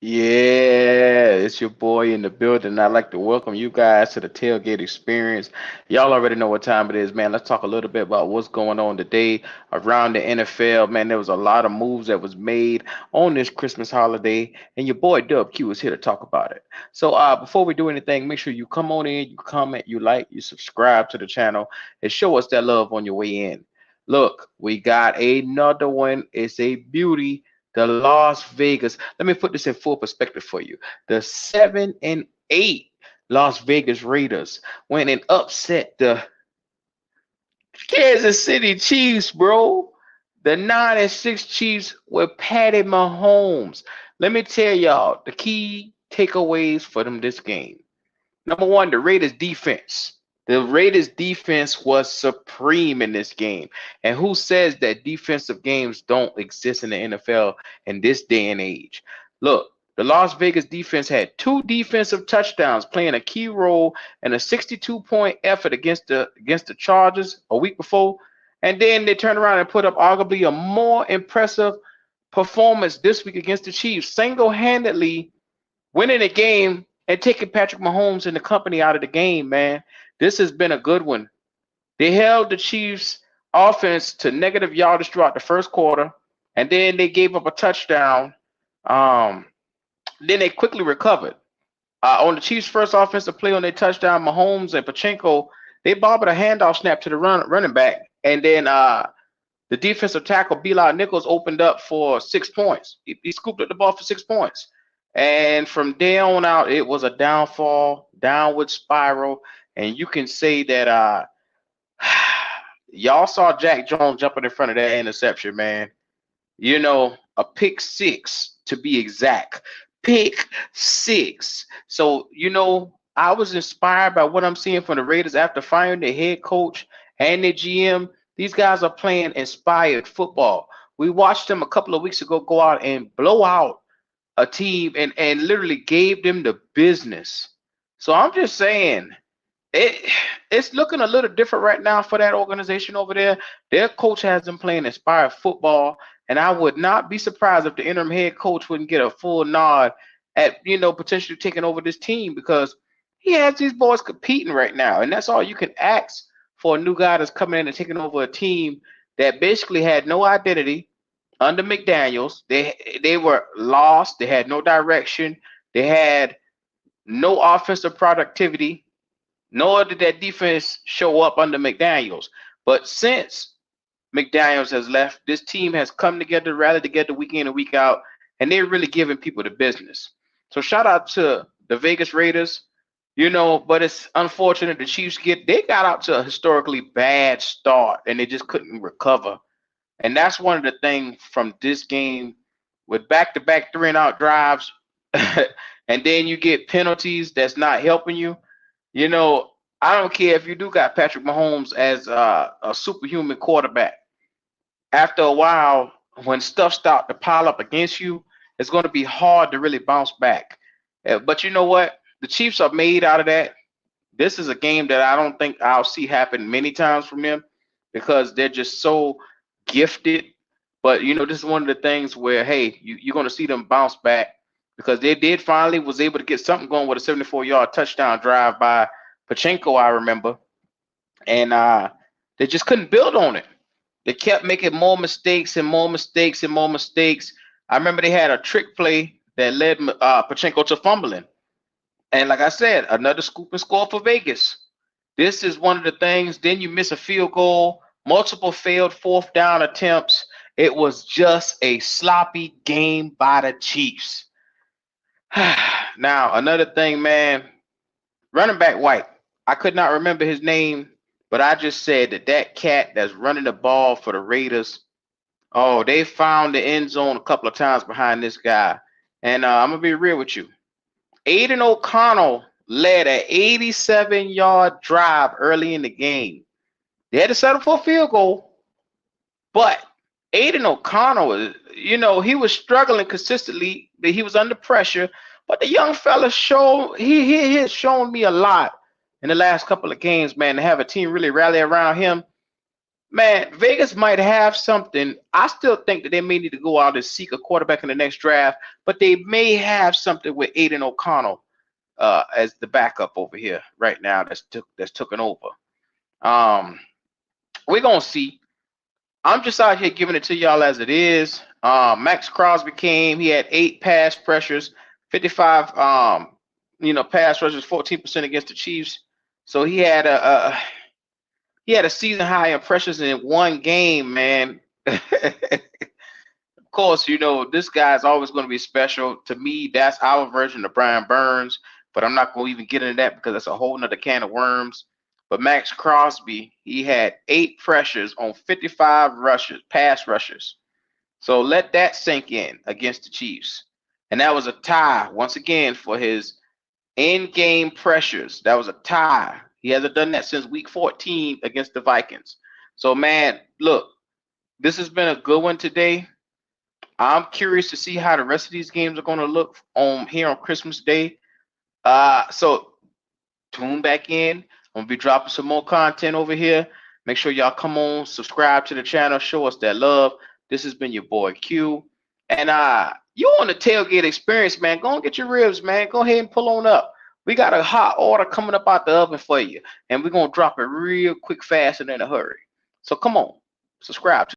Yeah, it's your boy in the building. I'd like to welcome you guys to the Tailgate Experience. Y'all already know what time it is, man. Let's talk a little bit about what's going on today around the NFL. Man, there was a lot of moves that was made on this Christmas holiday, and your boy Dub Q is here to talk about it. So, before we do anything, make sure you come on in, you comment, you like, you subscribe to the channel, and show us that love on your way in. Look, we got another one. It's a beauty, the Las Vegas. Let me put this in full perspective for you. The 7-8 Las Vegas Raiders went and upset the Kansas City Chiefs, bro. The 9-6 Chiefs with Patty Mahomes. Let me tell y'all the key takeaways for them this game. Number one, the Raiders defense. The Raiders defense was supreme in this game. And who says that defensive games don't exist in the NFL in this day and age? Look, the Las Vegas defense had two defensive touchdowns, playing a key role in a 62-point effort against the Chargers a week before. And then they turned around and put up arguably a more impressive performance this week against the Chiefs, single-handedly winning a game and taking Patrick Mahomes and the company out of the game, man. This has been a good one. They held the Chiefs offense to negative yardage throughout the first quarter, and then they gave up a touchdown. Um, then they quickly recovered. On the Chiefs' first offensive play on their touchdown, Mahomes and Pachenko, they bobbled a handoff snap to the running back, and then the defensive tackle, Bilal Nichols, opened up for 6 points. He scooped up the ball for 6 points. And from there on out, it was a downfall, downward spiral. And you can say that y'all saw Jack Jones jumping in front of that interception, man. You know, a pick six to be exact. Pick six. So, I was inspired by what I'm seeing from the Raiders after firing their head coach and their GM. These guys are playing inspired football. We watched them a couple of weeks ago go out and blow out a team and literally gave them the business. So I'm just saying it it's looking a little different right now for that organization over there. Their coach has them playing inspired football, and I would not be surprised if the interim head coach wouldn't get a full nod at potentially taking over this team because he has these boys competing right now, and that's all you can ask for a new guy that's coming in and taking over a team that basically had no identity under McDaniels. They were lost. They had no direction. They had no offensive productivity, nor did that defense show up under McDaniels. But since McDaniels has left, this team has come together, rallied together week in and week out, and they're really giving people the business. So shout out to the Vegas Raiders. But it's unfortunate the Chiefs they got out to a historically bad start and they just couldn't recover. And that's one of the things from this game with back-to-back three-and-out drives, and then you get penalties that's not helping you. You know, I don't care if you do got Patrick Mahomes as a superhuman quarterback. After a while, when stuff start to pile up against you, it's going to be hard to really bounce back. But you know what? The Chiefs are made out of that. This is a game that I don't think I'll see happen many times from them because they're just so gifted. But this is one of the things where hey, you're going to see them bounce back because they did finally was able to get something going with a 74-yard touchdown drive by Pachenko, I remember, and they just couldn't build on it. They kept making more mistakes and more mistakes and more mistakes. I remember they had a trick play that led Pachenko to fumbling. And like I said, another scoop and score for Vegas. This is one of the things. Then you miss a field goal, multiple failed fourth down attempts. It was just a sloppy game by the Chiefs. Now, another thing, man, running back White. I could not remember his name, but I just said that cat that's running the ball for the Raiders, oh, they found the end zone a couple of times behind this guy. And I'm going to be real with you. Aiden O'Connell led an 87-yard drive early in the game. They had to settle for a field goal, but Aiden O'Connell, he was struggling consistently. He was under pressure, but the young fella he has shown me a lot in the last couple of games, man. To have a team really rally around him, Man, Vegas might have something. I still think that they may need to go out and seek a quarterback in the next draft, but they may have something with Aiden O'Connell as the backup over here right now that's taken over. Um, we're gonna see. I'm just out here giving it to y'all as it is. Max Crosby came. He had 8 pass pressures, 55 pass rushes, 14% against the Chiefs. So he had a season high in pressures in one game, man. Of course, this guy's always going to be special. To me, that's our version of Brian Burns, but I'm not going to even get into that because that's a whole nother can of worms. But Max Crosby, he had 8 pressures on 55 rushes, pass rushes. So let that sink in against the Chiefs. And that was a tie, once again, for his in-game pressures. That was a tie. He hasn't done that since week 14 against the Vikings. So, man, look, this has been a good one today. I'm curious to see how the rest of these games are going to look here on Christmas Day. So tune back in. I'm going to be dropping some more content over here. Make sure y'all come on, subscribe to the channel, show us that love. This has been your boy Q. And you on the tailgate experience, man. Go and get your ribs, man. Go ahead and pull on up. We got a hot order coming up out the oven for you. And we're going to drop it real quick, fast, and in a hurry. So come on, subscribe to